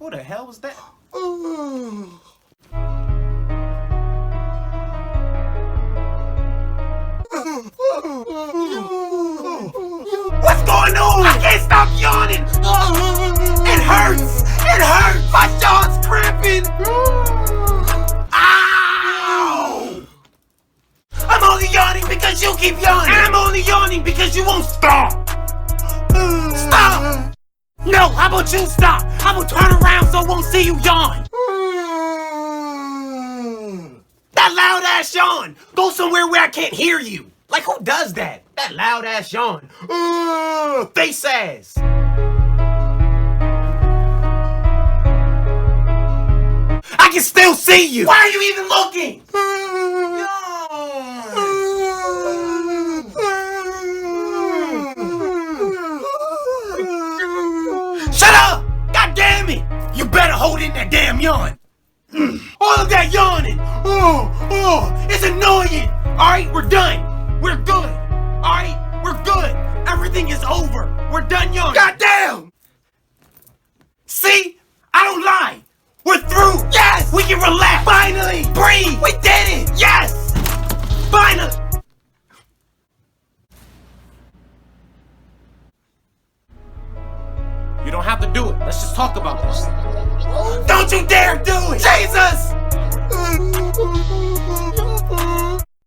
Who the hell was that? What's going on? I can't stop yawning. It hurts. It hurts. My jaw's cramping. Ow! I'm only yawning because you keep yawning. And I'm only yawning because you won't stop. Stop! No, how about you stop? I'm gonna turn around so I won't see you yawn. That loud ass yawn. Go somewhere where I can't hear you. Like, who does that? That loud ass yawn. Face ass. I can still see you. Why are you even looking? Shut up! God damn it! You better hold in that damn yawn. All of that yawning. It's annoying. All right, we're done. We're good. All right, we're good. Everything is over. We're done yawning. God damn! See? I don't lie. We're through. Yes! We can relax. Finally! Breathe! We did it! Yes! Finally! You don't have to do it. Let's just talk about this. Don't you dare do it! Jesus!